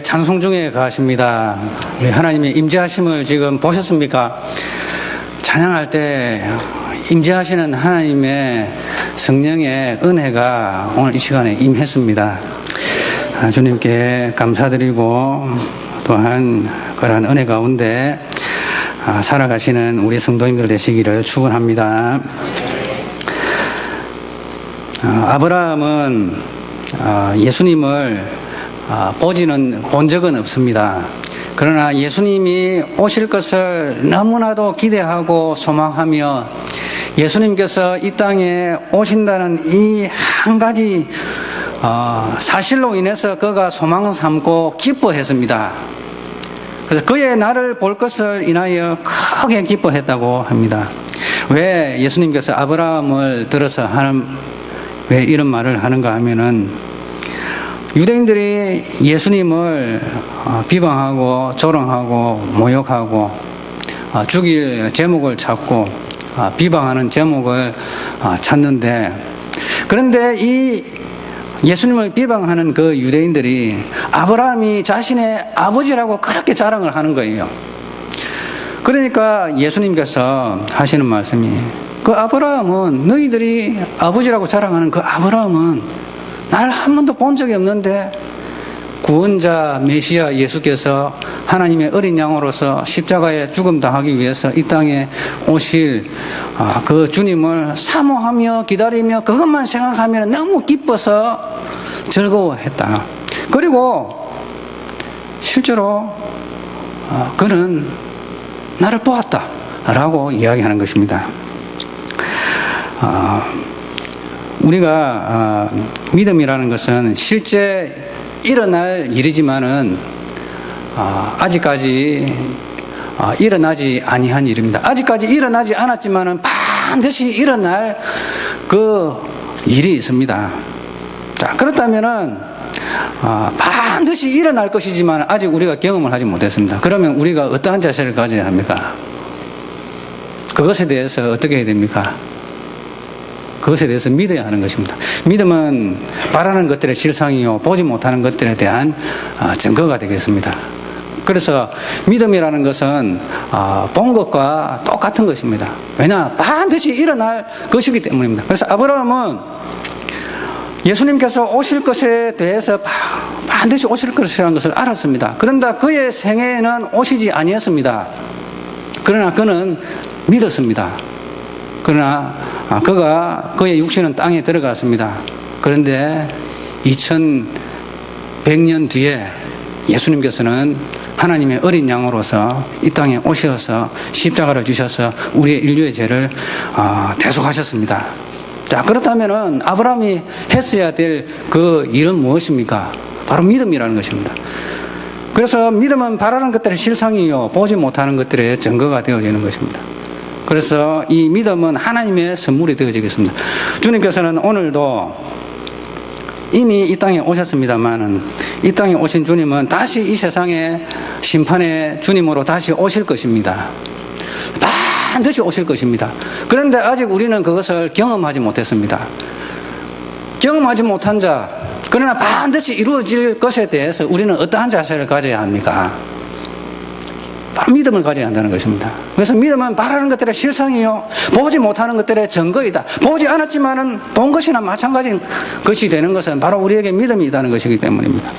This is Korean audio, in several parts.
찬송 중에 가십니다. 하나님의 임재하심을 지금 보셨습니까? 찬양할 때 임재하시는 하나님의 성령의 은혜가 오늘 이 시간에 임했습니다. 주님께 감사드리고 또한 그러한 은혜 가운데 살아가시는 우리 성도님들 되시기를 축원합니다. 아브라함은 예수님을 본 적은 없습니다. 그러나 예수님이 오실 것을 너무나도 기대하고 소망하며 예수님께서 이 땅에 오신다는 이 한 가지 사실로 인해서 그가 소망을 삼고 기뻐했습니다. 그래서 그의 나를 볼 것을 인하여 크게 기뻐했다고 합니다. 왜 예수님께서 아브라함을 들어서 왜 이런 말을 하는가 하면은 유대인들이 예수님을 비방하고 조롱하고 모욕하고 죽일 제목을 찾고 비방하는 제목을 찾는데, 그런데 이 예수님을 비방하는 그 유대인들이 아브라함이 자신의 아버지라고 그렇게 자랑을 하는 거예요. 그러니까 예수님께서 하시는 말씀이, 그 아브라함은, 너희들이 아버지라고 자랑하는 그 아브라함은 나를 한 번도 본 적이 없는데 구원자 메시아 예수께서 하나님의 어린 양으로서 십자가에 죽음 당하기 위해서 이 땅에 오실 그 주님을 사모하며 기다리며 그것만 생각하면 너무 기뻐서 즐거워했다. 그리고 실제로 그는 나를 보았다 라고 이야기하는 것입니다. 우리가 믿음이라는 것은 실제 일어날 일이지만은 아직까지 일어나지 아니한 일입니다. 아직까지 일어나지 않았지만은 반드시 일어날 그 일이 있습니다. 자, 그렇다면은 반드시 일어날 것이지만 아직 우리가 경험을 하지 못했습니다. 그러면 우리가 어떠한 자세를 가져야 합니까? 그것에 대해서 어떻게 해야 됩니까? 그것에 대해서 믿어야 하는 것입니다. 믿음은 바라는 것들의 실상이요 보지 못하는 것들에 대한 증거가 되겠습니다. 그래서 믿음이라는 것은 본 것과 똑같은 것입니다. 왜냐? 반드시 일어날 것이기 때문입니다. 그래서 아브라함은 예수님께서 오실 것에 대해서 반드시 오실 것이라는 것을 알았습니다. 그런데 그의 생애에는 오시지 아니했습니다. 그러나 그는 믿었습니다. 그러나 그의 육신은 땅에 들어갔습니다. 그런데 2100년 뒤에 예수님께서는 하나님의 어린 양으로서 이 땅에 오셔서 십자가를 주셔서 우리의 인류의 죄를 대속하셨습니다. 자, 그렇다면은 아브라함이 했어야 될 그 일은 무엇입니까? 바로 믿음이라는 것입니다. 그래서 믿음은 바라는 것들의 실상이요 보지 못하는 것들의 증거가 되어지는 것입니다. 그래서 이 믿음은 하나님의 선물이 되어지겠습니다. 주님께서는 오늘도 이미 이 땅에 오셨습니다만, 이 땅에 오신 주님은 다시 이 세상의 심판의 주님으로 다시 오실 것입니다. 반드시 오실 것입니다. 그런데 아직 우리는 그것을 경험하지 못했습니다. 경험하지 못한 자, 그러나 반드시 이루어질 것에 대해서 우리는 어떠한 자세를 가져야 합니까? 바로 믿음을 가져야 한다는 것입니다. 그래서 믿음은 바라는 것들의 실상이요 보지 못하는 것들의 증거이다. 보지 않았지만은 본 것이나 마찬가지인 것이 되는 것은 바로 우리에게 믿음이 있다는 것이기 때문입니다.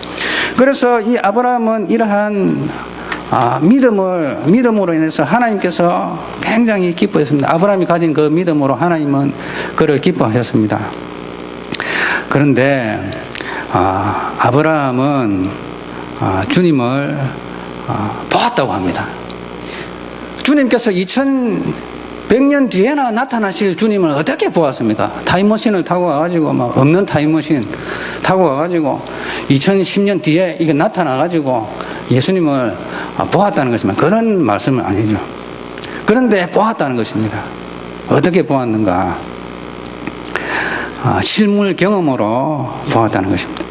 그래서 이 아브라함은 이러한 믿음으로 인해서 하나님께서 굉장히 기뻐했습니다. 아브라함이 가진 그 믿음으로 하나님은 그를 기뻐하셨습니다. 그런데 아브라함은 주님을 보았다고 합니다. 주님께서 2100년 뒤에나 나타나실 주님을 어떻게 보았습니까? 타임머신을 타고 와가지고 없는 타임머신 타고 와가지고 2010년 뒤에 이게 나타나가지고 예수님을 보았다는 것이면 그런 말씀은 아니죠. 그런데 보았다는 것입니다. 어떻게 보았는가? 실물 경험으로 보았다는 것입니다.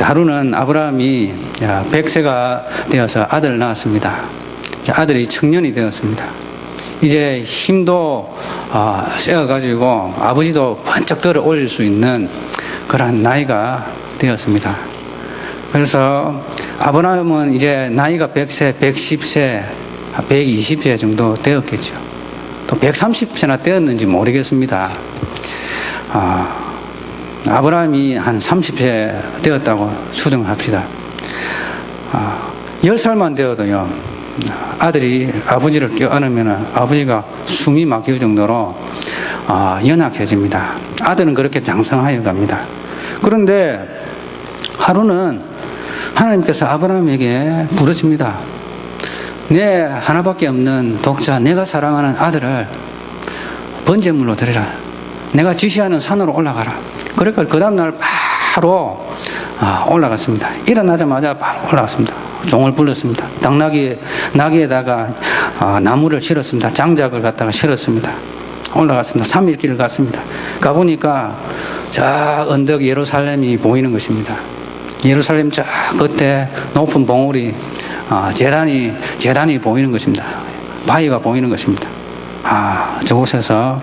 하루는 아브라함이 100세가 되어서 아들을 낳았습니다. 아들이 청년이 되었습니다. 이제 힘도 세어가지고 아버지도 번쩍 들어 올릴 수 있는 그러한 나이가 되었습니다. 그래서 아브라함은 이제 나이가 100세, 110세, 120세 정도 되었겠죠. 또 130세나 되었는지 모르겠습니다. 아브라함이 한 30세 되었다고 추정합시다. 10살만 되어도요, 아들이 아버지를 껴안으면 아버지가 숨이 막힐 정도로 연약해집니다. 아들은 그렇게 장성하여 갑니다. 그런데 하루는 하나님께서 아브라함에게 부르십니다. 내 하나밖에 없는 독자, 내가 사랑하는 아들을 번제물로 드리라. 내가 지시하는 산으로 올라가라. 그러니까 그 다음날 바로 올라갔습니다. 일어나자마자 바로 올라갔습니다. 종을 불렀습니다. 나귀에다가 나무를 실었습니다. 장작을 갖다가 실었습니다. 올라갔습니다. 3일 길을 갔습니다. 가보니까 저 언덕 예루살렘이 보이는 것입니다. 예루살렘 저 끝에 높은 봉우리 재단이 보이는 것입니다. 바위가 보이는 것입니다. 저곳에서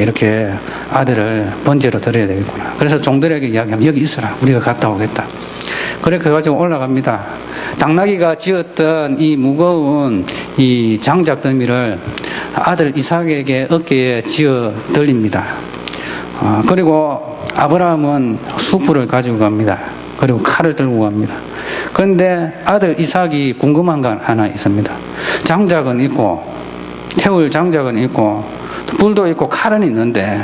이렇게 아들을 번제로 드려야 되겠구나. 그래서 종들에게 이야기하면 여기 있어라. 우리가 갔다 오겠다. 그렇게 가지고 올라갑니다. 당나귀가 지었던 이 무거운 이 장작 더미를 아들 이삭에게 어깨에 지어 들립니다. 그리고 아브라함은 숯불을 가지고 갑니다. 그리고 칼을 들고 갑니다. 그런데 아들 이삭이 궁금한 건 하나 있습니다. 장작은 있고 태울 장작은 있고 불도 있고 칼은 있는데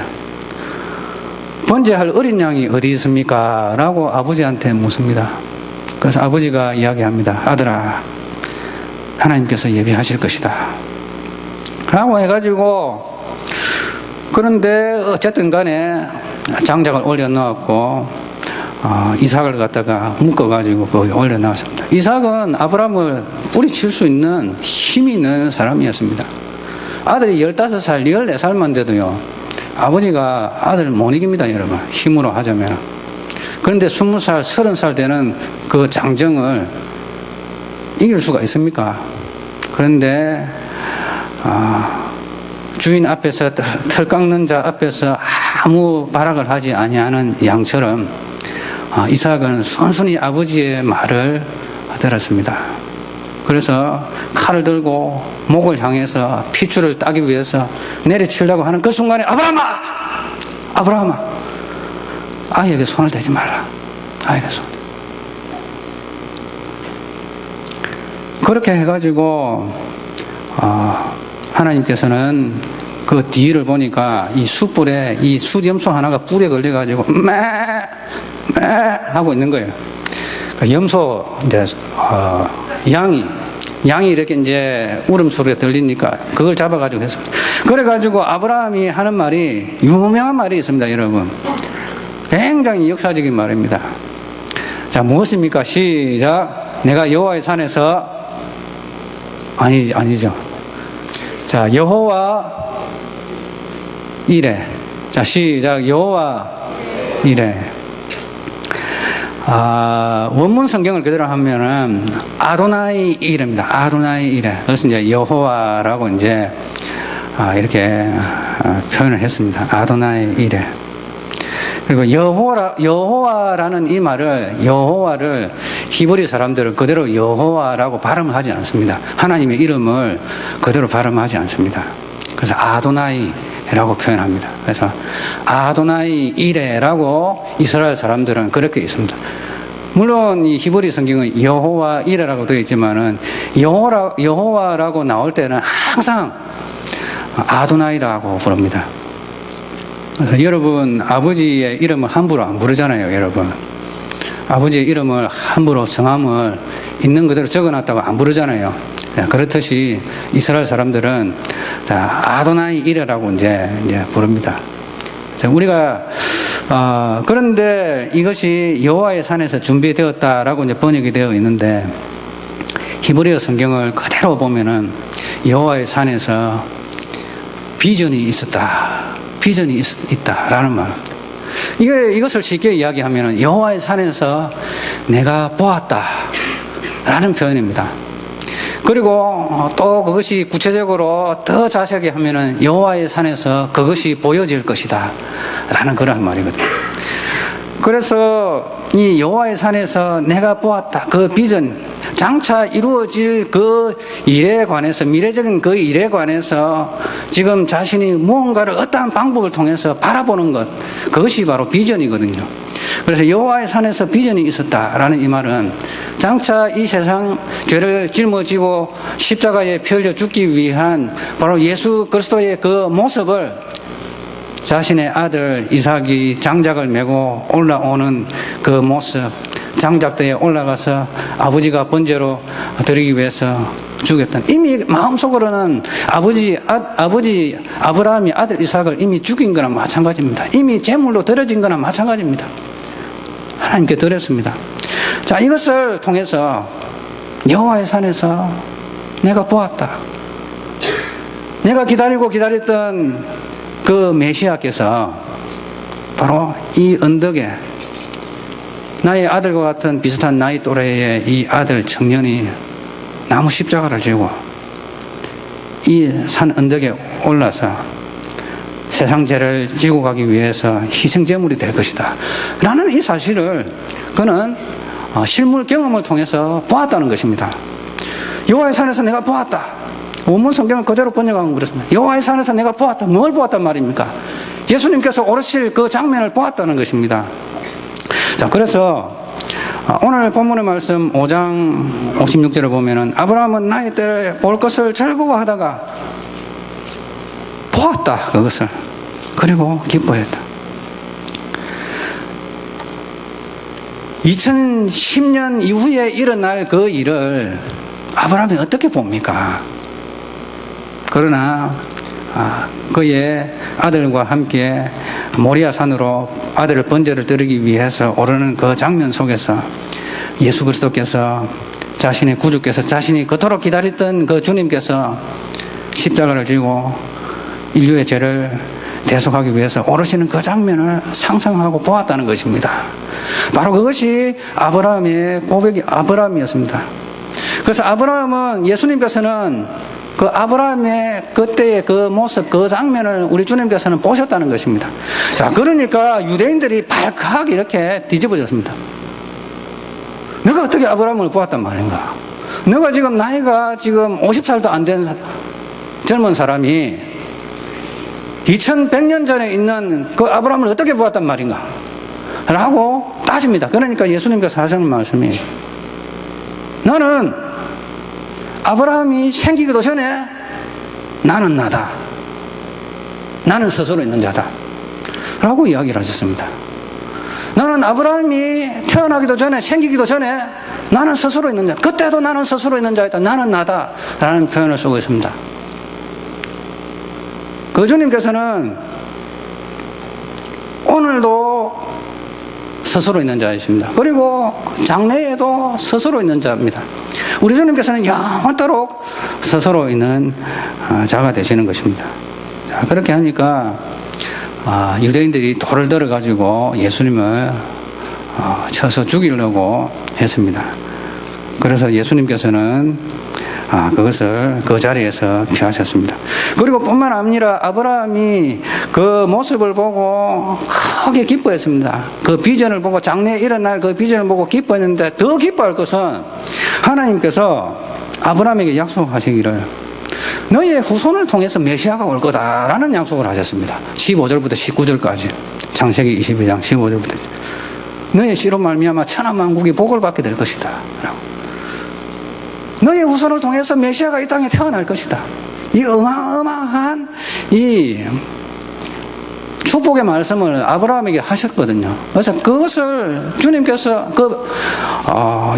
번제할 어린 양이 어디 있습니까? 라고 아버지한테 묻습니다. 그래서 아버지가 이야기합니다. 아들아, 하나님께서 예비하실 것이다 라고 해가지고, 그런데 어쨌든 간에 장작을 올려놓았고 이삭을 갖다가 묶어가지고 거기 올려놨습니다. 이삭은 아브라함을 뿌리칠 수 있는 힘이 있는 사람이었습니다. 아들이 15살, 14살만 돼도요, 아버지가 아들을 못 이깁니다, 여러분. 힘으로 하자면. 그런데 20살, 30살 되는 그 장정을 이길 수가 있습니까? 그런데 주인 앞에서, 털 깎는 자 앞에서 아무 발악을 하지 아니하는 양처럼 이삭은 순순히 아버지의 말을 들었습니다. 그래서 칼을 들고 목을 향해서 핏줄을 따기 위해서 내리치려고 하는 그 순간에 아브라함아, 아이에게 손을 대지 말라. 아이에게 손. 그렇게 해가지고 하나님께서는 그 뒤를 보니까 이 숯불에 이 숯염소 하나가 뿔에 걸려가지고 매 하고 있는 거예요. 그 염소 이제 양이 이렇게 이제 울음소리가 들리니까 그걸 잡아가지고 했습니다. 그래가지고 아브라함이 하는 말이, 유명한 말이 있습니다, 여러분. 굉장히 역사적인 말입니다. 자, 무엇입니까? 시작. 내가 여호와의 산에서 아니죠. 자, 여호와 이래. 자, 시작. 여호와 이래. 원문 성경을 그대로 하면은 아도나이 이래입니다. 아도나이 이래. 그래서 이제 여호와라고 이제 이렇게 표현을 했습니다. 아도나이 이래. 그리고 여호와라는 이 말을, 여호와를 히브리 사람들은 그대로 여호와라고 발음을 하지 않습니다. 하나님의 이름을 그대로 발음하지 않습니다. 그래서 아도나이라고 표현합니다. 그래서 아도나이 이레라고 이스라엘 사람들은 그렇게 있습니다. 물론 이 히브리 성경은 여호와 이레라고 되어 있지만은 여호와라고 나올 때는 항상 아도나이라고 부릅니다. 그래서 여러분, 아버지의 이름을 함부로 안 부르잖아요, 여러분. 아버지의 이름을 함부로 성함을 있는 그대로 적어놨다고 안 부르잖아요. 그렇듯이 이스라엘 사람들은 아도나이 이레라고 이제 부릅니다. 우리가 그런데 이것이 여호와의 산에서 준비되었다라고 이제 번역이 되어 있는데, 히브리어 성경을 그대로 보면은 여호와의 산에서 비전이 있었다. 비전이 있다라는 말입니다. 이것을 쉽게 이야기하면 여호와의 산에서 내가 보았다라는 표현입니다. 그리고 또 그것이 구체적으로 더 자세하게 하면은 여호와의 산에서 그것이 보여질 것이다라는 그런 말이거든요. 그래서 이 여호와의 산에서 내가 보았다. 그 비전, 장차 이루어질 그 일에 관해서, 미래적인 그 일에 관해서 지금 자신이 무언가를 어떠한 방법을 통해서 바라보는 것, 그것이 바로 비전이거든요. 그래서 여호와의 산에서 비전이 있었다라는 이 말은 장차 이 세상 죄를 짊어지고 십자가에 피흘려 죽기 위한 바로 예수 그리스도의 그 모습을 자신의 아들 이삭이 장작을 메고 올라오는 그 모습, 장작대에 올라가서 아버지가 번제로 드리기 위해서 죽였던, 이미 마음속으로는 아버지 아브라함이 아들 이삭을 이미 죽인 거나 마찬가지입니다. 이미 제물로 드려진 거나 마찬가지입니다. 하나님께 드렸습니다. 자, 이것을 통해서 여호와의 산에서 내가 보았다. 내가 기다리고 기다렸던 그 메시아께서 바로 이 언덕에 나의 아들과 같은 비슷한 나이 또래의 이 아들 청년이 나무 십자가를 지고 이 산 언덕에 올라서 세상 죄를 지고 가기 위해서 희생제물이 될 것이다 라는 이 사실을 그는 실물 경험을 통해서 보았다는 것입니다. 여호와의 산에서 내가 보았다. 원문 성경을 그대로 번역하면 그렇습니다. 여호와의 산에서 내가 보았다. 뭘 보았단 말입니까? 예수님께서 오르실 그 장면을 보았다는 것입니다. 자, 그래서 오늘 본문의 말씀 5장 56절을 보면은 아브라함은 나의 때를 볼 것을 즐거워하다가 보았다. 그것을. 그리고 기뻐했다. 2010년 이후에 일어날 그 일을 아브라함이 어떻게 봅니까? 그러나 그의 아들과 함께 모리아 산으로 아들을 번제를 드리기 위해서 오르는 그 장면 속에서 예수 그리스도께서 자신의 구주께서 자신이 그토록 기다렸던 그 주님께서 십자가를 지고 인류의 죄를 대속하기 위해서 오르시는 그 장면을 상상하고 보았다는 것입니다. 바로 그것이 아브라함의 고백이 아브라함이었습니다. 그래서 아브라함은 예수님께서는 그 아브라함의 그때의 그 모습, 그 장면을 우리 주님께서는 보셨다는 것입니다. 자, 그러니까 유대인들이 발칵 이렇게 뒤집어졌습니다. 너가 어떻게 아브라함을 보았단 말인가? 너가 지금 나이가 지금 50살도 안 된 젊은 사람이 2100년 전에 있는 그 아브라함을 어떻게 보았단 말인가? 라고 따집니다. 그러니까 예수님께서 하시는 말씀이 너는 아브라함이 생기기도 전에 나는 나다. 나는 스스로 있는 자다. 라고 이야기를 하셨습니다. 너는 아브라함이 태어나기도 전에 생기기도 전에 나는 스스로 있는 자. 그때도 나는 스스로 있는 자였다. 나는 나다. 라는 표현을 쓰고 있습니다. 그 주님께서는 오늘도 스스로 있는 자이십니다. 그리고 장래에도 스스로 있는 자입니다. 우리 주님께서는 영원토록 스스로 있는 자가 되시는 것입니다. 자, 그렇게 하니까 유대인들이 돌을 들어가지고 예수님을 쳐서 죽이려고 했습니다. 그래서 예수님께서는 그것을 그 자리에서 피하셨습니다. 그리고 뿐만 아니라 아브라함이 그 모습을 보고 크게 기뻐했습니다. 그 비전을 보고 장래에 일어날 그 비전을 보고 기뻐했는데 더 기뻐할 것은 하나님께서 아브라함에게 약속하시기를 너의 후손을 통해서 메시아가 올 거다라는 약속을 하셨습니다. 15절부터 19절까지 창세기 22장 15절부터 너의 씨로 말미암아 천하만국이 복을 받게 될 것이다 라고. 너의 후손을 통해서 메시아가 이 땅에 태어날 것이다. 이 어마어마한 이 축복의 말씀을 아브라함에게 하셨거든요. 그래서 그것을 주님께서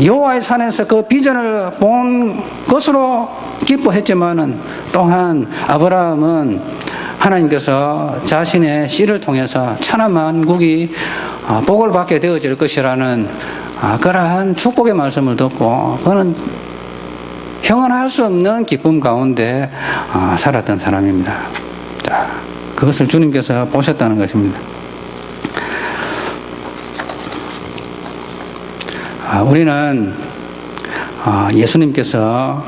여호와의 산에서 그 비전을 본 것으로 기뻐했지만은 또한 아브라함은 하나님께서 자신의 씨를 통해서 천하만국이 복을 받게 되어질 것이라는 그러한 축복의 말씀을 듣고 그는 형언할 수 없는 기쁨 가운데 살았던 사람입니다. 자, 그것을 주님께서 보셨다는 것입니다. 우리는 예수님께서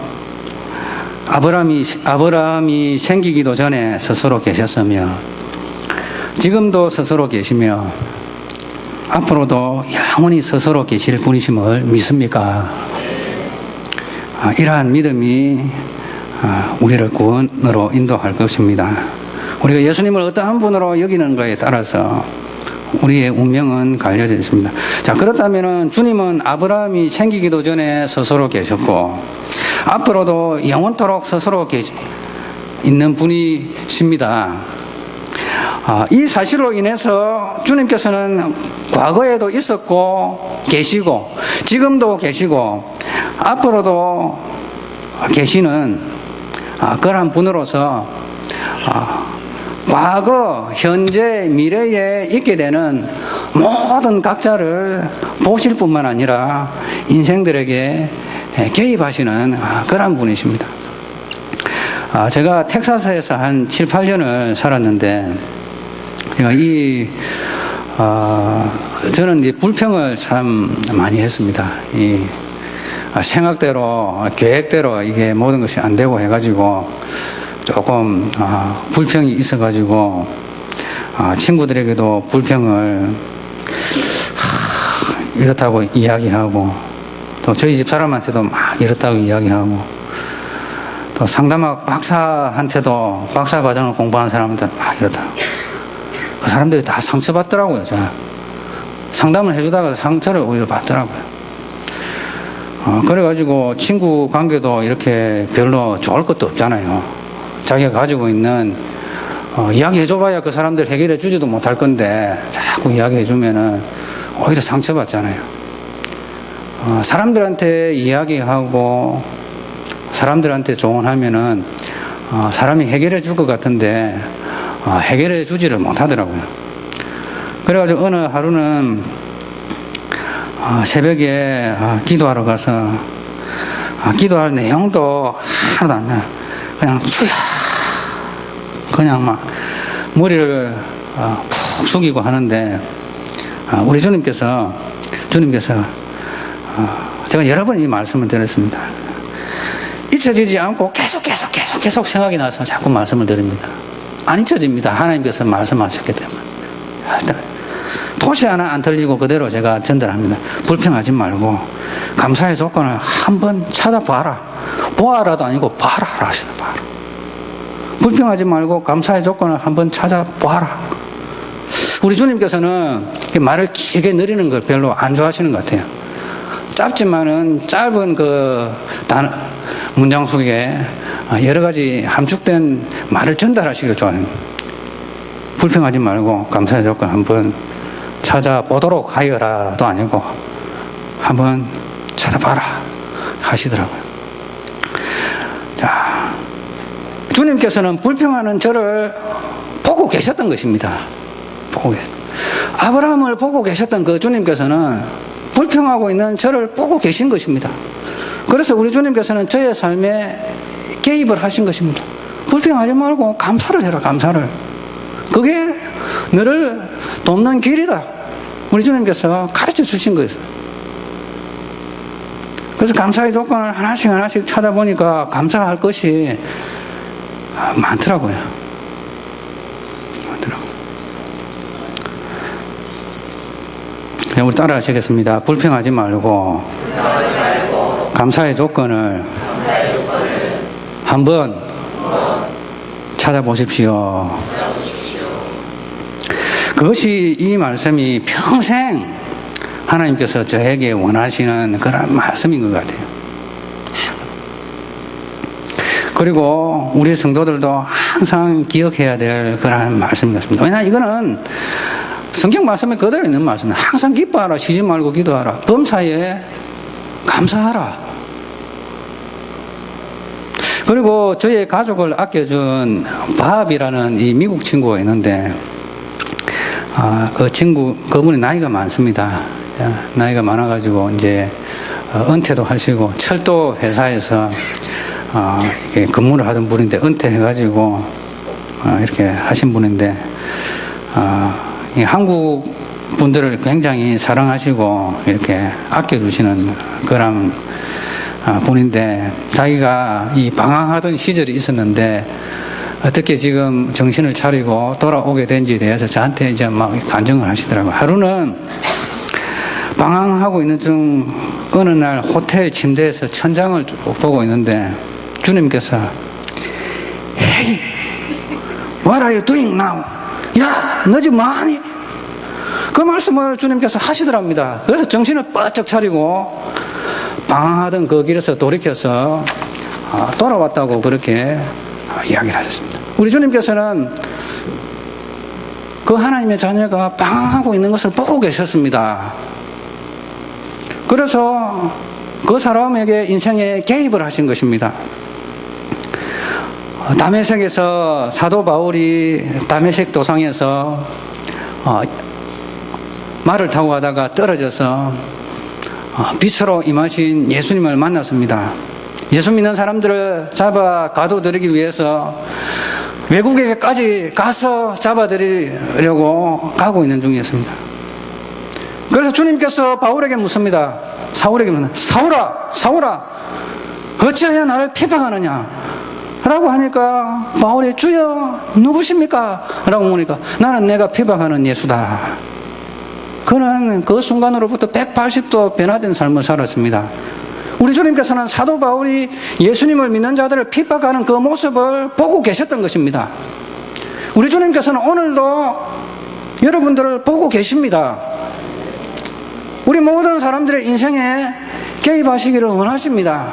아브라함이 생기기도 전에 스스로 계셨으며 지금도 스스로 계시며 앞으로도 영원히 스스로 계실 분이심을 믿습니까? 이러한 믿음이 우리를 구원으로 인도할 것입니다. 우리가 예수님을 어떠한 분으로 여기는 것에 따라서 우리의 운명은 갈려져 있습니다. 자, 그렇다면 주님은 아브라함이 생기기도 전에 스스로 계셨고 앞으로도 영원토록 스스로 있는 분이십니다. 이 사실로 인해서 주님께서는 과거에도 있었고 계시고 지금도 계시고 앞으로도 계시는 그러한 분으로서 과거, 현재, 미래에 있게 되는 모든 각자를 보실 뿐만 아니라 인생들에게 개입하시는 그러한 분이십니다. 제가 텍사스에서 한 7, 8년을 살았는데 제가 저는 이제 불평을 참 많이 했습니다. 생각대로, 계획대로 이게 모든 것이 안 되고 해가지고 조금 불평이 있어가지고 친구들에게도 불평을 이렇다고 이야기하고 또 저희 집 사람한테도 막 이렇다고 이야기하고 또 상담학 박사한테도 박사 과정을 공부하는 사람한테 막 이렇다고 그 사람들이 다 상처받더라고요. 상담을 해주다가 상처를 오히려 받더라고요. 그래가지고 친구 관계도 이렇게 별로 좋을 것도 없잖아요. 자기가 가지고 있는 이야기해줘봐야 그 사람들 해결해 주지도 못할 건데 자꾸 이야기해주면은 오히려 상처받잖아요. 사람들한테 이야기하고 사람들한테 조언하면은 사람이 해결해 줄 것 같은데 해결해 주지를 못하더라고요. 그래가지고 어느 하루는 새벽에 기도하러 가서 기도할 내용도 하나도 안 나. 그냥 그냥 막 머리를 푹 숙이고 하는데 우리 주님께서 제가 여러 번 이 말씀을 드렸습니다. 잊혀지지 않고 계속 생각이 나서 자꾸 말씀을 드립니다. 안 잊혀집니다. 하나님께서 말씀하셨기 때문에. 토시 하나 안 틀리고 그대로 제가 전달합니다. 불평하지 말고 감사의 조건을 한번 찾아봐라. 보아라도 아니고 봐라 하시다. 봐라. 불평하지 말고 감사의 조건을 한번 찾아봐라. 우리 주님께서는 말을 길게 느리는 걸 별로 안 좋아하시는 것 같아요. 짧지만은 짧은 단어 문장 속에 여러 가지 함축된 말을 전달하시기를 좋아해요. 불평하지 말고 감사의 조건 한번 찾아보도록 하여라도 아니고 한번 찾아봐라 하시더라고요. 자, 주님께서는 불평하는 저를 보고 계셨던 것입니다. 아브라함을 보고 계셨던 그 주님께서는 불평하고 있는 저를 보고 계신 것입니다. 그래서 우리 주님께서는 저의 삶에 개입을 하신 것입니다. 불평하지 말고 감사를 해라. 감사를. 그게 너를 돕는 길이다. 우리 주님께서 가르쳐 주신 거였어요. 그래서 감사의 조건을 하나씩 찾아보니까 감사할 것이 많더라고요. 우리 따라 하시겠습니다. 불평하지 말고 감사의 조건을 한번 찾아보십시오. 그것이 이 말씀이 평생 하나님께서 저에게 원하시는 그런 말씀인 것 같아요. 그리고 우리 성도들도 항상 기억해야 될 그런 말씀이었습니다. 왜냐하면 이거는 성경 말씀에 그대로 있는 말씀입니다. 항상 기뻐하라, 쉬지 말고 기도하라, 범사에 감사하라. 그리고 저의 가족을 아껴준 바합이라는 이 미국 친구가 있는데 그 친구, 그분이 나이가 많습니다. 나이가 많아가지고 이제 은퇴도 하시고 철도 회사에서 이렇게 근무를 하던 분인데 은퇴해가지고 이렇게 하신 분인데 이 한국 분들을 굉장히 사랑하시고 이렇게 아껴주시는 그런 분인데 자기가 이 방황하던 시절이 있었는데 어떻게 지금 정신을 차리고 돌아오게 된지에 대해서 저한테 이제 막 간증을 하시더라고요. 하루는 방황하고 있는 중 어느 날 호텔 침대에서 천장을 쭉 보고 있는데 주님께서 Hey, what are you doing now? 야, 너 지금 뭐하니? 그 말씀을 주님께서 하시더랍니다. 그래서 정신을 바짝 차리고 방황하던 그 길에서 돌이켜서 돌아왔다고 그렇게 이야기를 하셨습니다. 우리 주님께서는 그 하나님의 자녀가 방황하고 있는 것을 보고 계셨습니다. 그래서 그 사람에게 인생에 개입을 하신 것입니다. 다메섹에서 사도 바울이 다메섹 도상에서 말을 타고 가다가 떨어져서 빛으로 임하신 예수님을 만났습니다. 예수 믿는 사람들을 잡아 가둬들이기 위해서 외국에까지 가서 잡아들이려고 가고 있는 중이었습니다. 그래서 주님께서 바울에게 묻습니다. 사울에게 묻습니다. 사울아, 사울아, 어찌하여 나를 핍박하느냐? 라고 하니까 바울이 주여 누구십니까? 라고 물으니까 나는 내가 핍박하는 예수다. 그는 그 순간으로부터 180도 변화된 삶을 살았습니다. 우리 주님께서는 사도 바울이 예수님을 믿는 자들을 핍박하는 그 모습을 보고 계셨던 것입니다. 우리 주님께서는 오늘도 여러분들을 보고 계십니다. 우리 모든 사람들의 인생에 개입하시기를 원하십니다.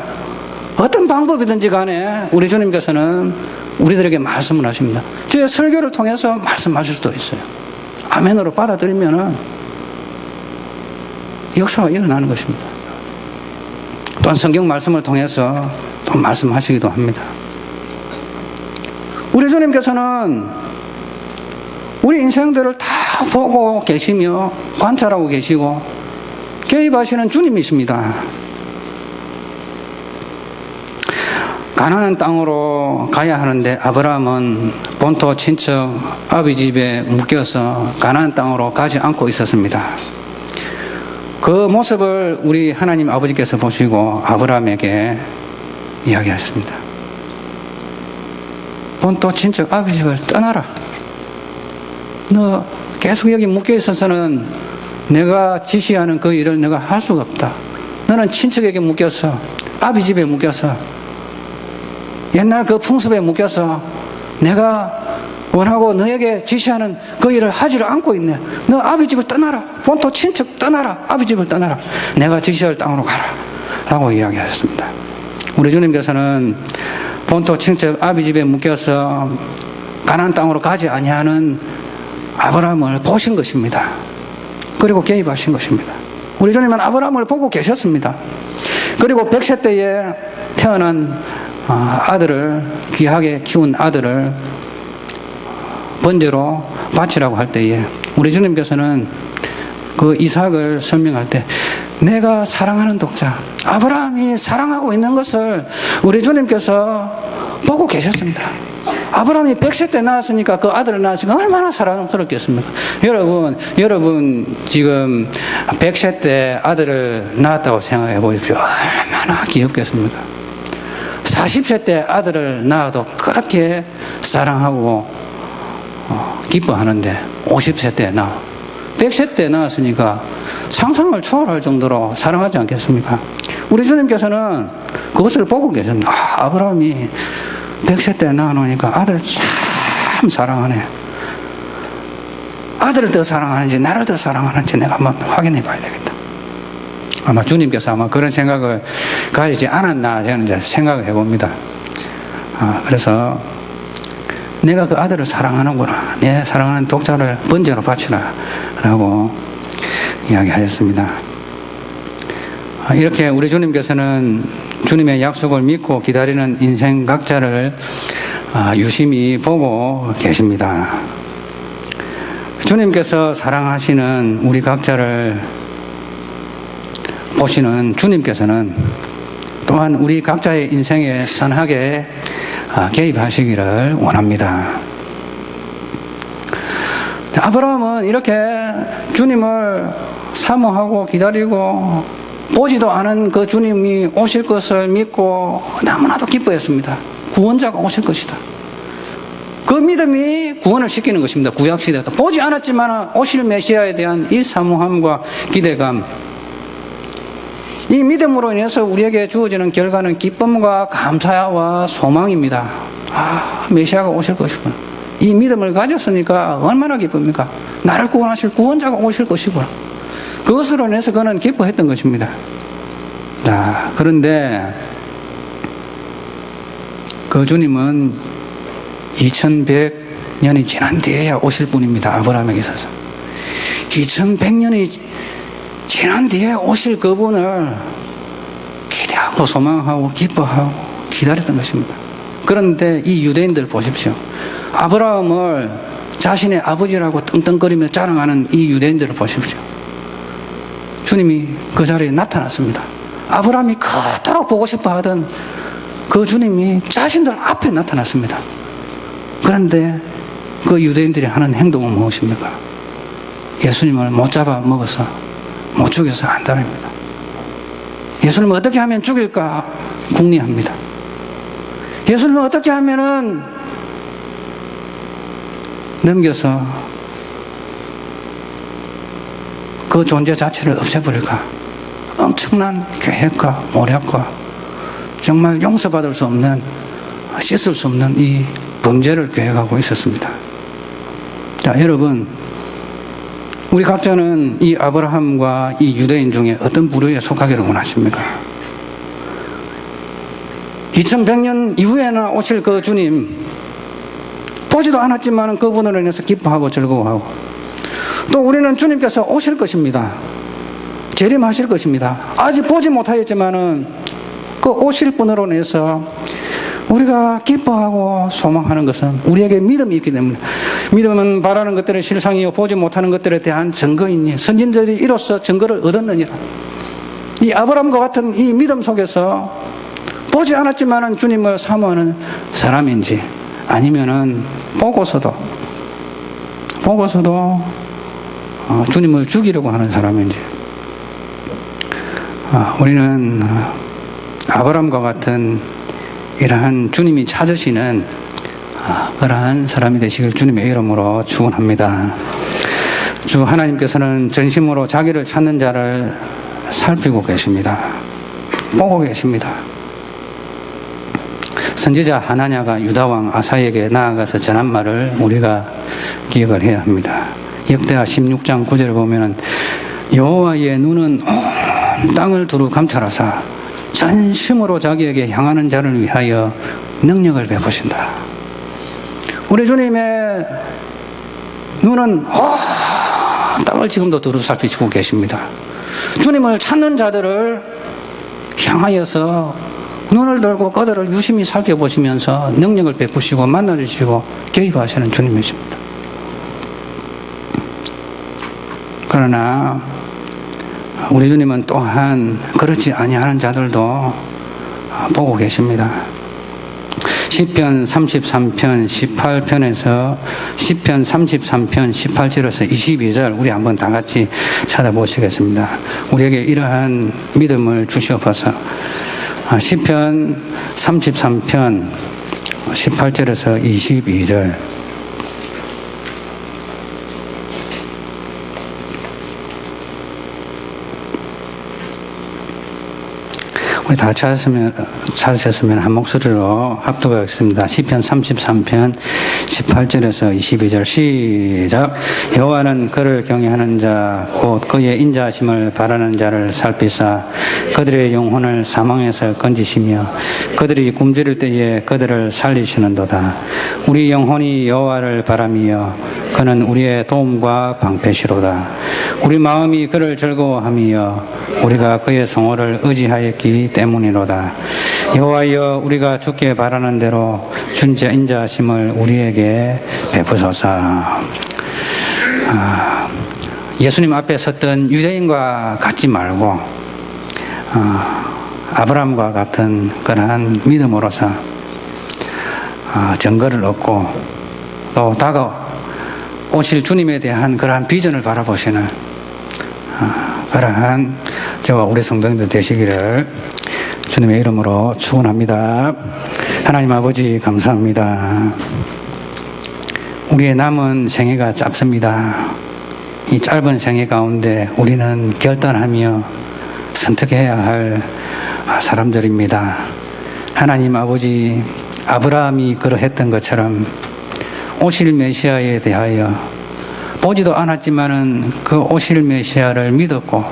어떤 방법이든지 간에 우리 주님께서는 우리들에게 말씀을 하십니다. 저의 설교를 통해서 말씀하실 수도 있어요. 아멘으로 받아들이면 역사가 일어나는 것입니다. 또한 성경 말씀을 통해서 또 말씀하시기도 합니다. 우리 주님께서는 우리 인생들을 다 보고 계시며 관찰하고 계시고 개입하시는 주님이십니다. 가나안 땅으로 가야 하는데 아브라함은 본토 친척 아비 집에 묶여서 가나안 땅으로 가지 않고 있었습니다. 그 모습을 우리 하나님 아버지께서 보시고 아브라함에게 이야기하셨습니다. 본토 친척 아비 집을 떠나라. 너 계속 여기 묶여 있어서는 내가 지시하는 그 일을 내가 할 수가 없다. 너는 친척에게 묶여서 아비 집에 묶여서 옛날 그 풍습에 묶여서 내가 원하고 너에게 지시하는 그 일을 하지를 않고 있네. 너 아비 집을 떠나라. 본토 친척 떠나라. 아비 집을 떠나라. 내가 지시할 땅으로 가라. 라고 이야기하셨습니다. 우리 주님께서는 본토 친척 아비 집에 묶여서 가나안 땅으로 가지 아니하는 아브라함을 보신 것입니다. 그리고 개입하신 것입니다. 우리 주님은 아브라함을 보고 계셨습니다. 그리고 100세 때에 태어난 아들을, 귀하게 키운 아들을 번제로 바치라고 할 때에 우리 주님께서는 그 이삭을 설명할 때 내가 사랑하는 독자 아브라함이 사랑하고 있는 것을 우리 주님께서 보고 계셨습니다. 아브라함이 100세 때 낳았으니까 그 아들을 낳았으니까 얼마나 사랑스럽겠습니까? 여러분 지금 100세 때 아들을 낳았다고 생각해 보십시오. 얼마나 귀엽겠습니까? 40세 때 아들을 낳아도 그렇게 사랑하고 기뻐하는데 50세 때 낳아 100세 때 낳았으니까 상상을 초월할 정도로 사랑하지 않겠습니까? 우리 주님께서는 그것을 보고 계십니다. 아브라함이 100세 때 낳아놓으니까 아들을 참 사랑하네. 아들을 더 사랑하는지 나를 더 사랑하는지 내가 한번 확인해 봐야 되겠다. 아마 주님께서 아마 그런 생각을 가지지 않았나 저는 이제 생각을 해봅니다. 그래서 내가 그 아들을 사랑하는구나. 내 사랑하는 독자를 번제로 바치라. 라고 이야기하셨습니다. 이렇게 우리 주님께서는 주님의 약속을 믿고 기다리는 인생 각자를 유심히 보고 계십니다. 주님께서 사랑하시는 우리 각자를 보시는 주님께서는 또한 우리 각자의 인생에 선하게 개입하시기를 원합니다. 아브라함은 이렇게 주님을 사모하고 기다리고 보지도 않은 그 주님이 오실 것을 믿고 너무나도 기뻐했습니다. 구원자가 오실 것이다. 그 믿음이 구원을 시키는 것입니다. 구약시대도 보지 않았지만 오실 메시아에 대한 이 사모함과 기대감, 이 믿음으로 인해서 우리에게 주어지는 결과는 기쁨과 감사와 소망입니다. 메시아가 오실 것이구나. 이 믿음을 가졌으니까 얼마나 기쁩니까? 나를 구원하실 구원자가 오실 것이구나. 그것으로 인해서 그는 기뻐했던 것입니다. 자, 그런데 그 주님은 2100년이 지난 뒤에야 오실 분입니다. 아브라함에게 있어서 2100년이 지난 뒤에 오실 그분을 기대하고 소망하고 기뻐하고 기다렸던 것입니다. 그런데 이 유대인들 보십시오. 아브라함을 자신의 아버지라고 떵떵거리며 자랑하는 이 유대인들을 보십시오. 주님이 그 자리에 나타났습니다. 아브라함이 그토록 보고 싶어 하던 그 주님이 자신들 앞에 나타났습니다. 그런데 그 유대인들이 하는 행동은 무엇입니까? 예수님을 못 잡아 먹어서 못 죽여서 안달입니다. 예수님을 어떻게 하면 죽일까 궁리합니다. 예수님을 어떻게 하면은 넘겨서 그 존재 자체를 없애버릴까? 엄청난 계획과 모략과 정말 용서받을 수 없는, 씻을 수 없는 이 범죄를 계획하고 있었습니다. 자, 여러분, 우리 각자는 이 아브라함과 이 유대인 중에 어떤 부류에 속하기를 원하십니까? 2100년 이후에나 오실 그 주님, 보지도 않았지만 그분으로 인해서 기뻐하고 즐거워하고, 또 우리는 주님께서 오실 것입니다. 재림하실 것입니다. 아직 보지 못하였지만은 그 오실 분으로 인해서 우리가 기뻐하고 소망하는 것은 우리에게 믿음이 있기 때문에, 믿음은 바라는 것들의 실상이요 보지 못하는 것들에 대한 증거이니 선진들이 이로써 증거를 얻었느니라. 이 아브라함과 같은 이 믿음 속에서 보지 않았지만은 주님을 사모하는 사람인지, 아니면은 보고서도 주님을 죽이려고 하는 사람인지, 우리는 아브라함과 같은 이러한 주님이 찾으시는 그러한 사람이 되시길 주님의 이름으로 축원합니다. 주 하나님께서는 전심으로 자기를 찾는 자를 살피고 계십니다. 보고 계십니다. 선지자 하나냐가 유다왕 아사에게 나아가서 전한 말을 우리가 기억을 해야 합니다. 역대하 16장 9절을 보면은 여호와의 눈은 온 땅을 두루 감찰하사 전심으로 자기에게 향하는 자를 위하여 능력을 베푸신다. 우리 주님의 눈은 온 땅을 지금도 두루 살피시고 계십니다. 주님을 찾는 자들을 향하여서 눈을 들고 그들을 유심히 살펴보시면서 능력을 베푸시고 만나주시고 개입하시는 주님이십니다. 그러나 우리 주님은 또한 그렇지 아니하는 자들도 보고 계십니다. 시편 33편 18편에서 시편 33편 18절에서 22절 우리 한번 다 같이 찾아보시겠습니다. 우리에게 이러한 믿음을 주시옵소서. 시편 33편 18절에서 22절 우리 다 찾으셨으면 한 목소리로 합독하겠습니다. 시편 33편 18절에서 22절 시작. 여호와는 그를 경외하는 자 곧 그의 인자하심을 바라는 자를 살피사 그들의 영혼을 사망에서 건지시며 그들이 굶주릴 때에 그들을 살리시는도다. 우리 영혼이 여호와를 바라며 그는 우리의 도움과 방패시로다. 우리 마음이 그를 즐거워하며 우리가 그의 성호를 의지하였기 때문이로다. 여호와여, 우리가 주께 바라는 대로 준자 인자하심을 우리에게 베푸소서. 예수님 앞에 섰던 유대인과 같지 말고 아브라함과 같은 그러한 믿음으로서 증거를 얻고 또 다가오실 주님에 대한 그러한 비전을 바라보시는 그러한 저와 우리 성도님들 되시기를 주님의 이름으로 축원합니다. 하나님 아버지 감사합니다. 우리의 남은 생애가 짧습니다. 이 짧은 생애 가운데 우리는 결단하며 선택해야 할 사람들입니다. 하나님 아버지 아브라함이 그러했던 것처럼 오실 메시아에 대하여 보지도 않았지만은 그 오실 메시아를 믿었고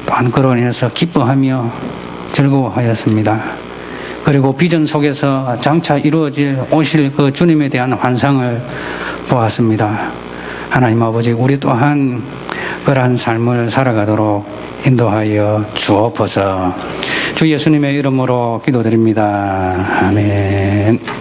또한 그로 인해서 기뻐하며 즐거워하였습니다. 그리고 비전 속에서 장차 이루어질 오실 그 주님에 대한 환상을 보았습니다. 하나님 아버지 우리 또한 그러한 삶을 살아가도록 인도하여 주옵소서. 주 예수님의 이름으로 기도드립니다. 아멘.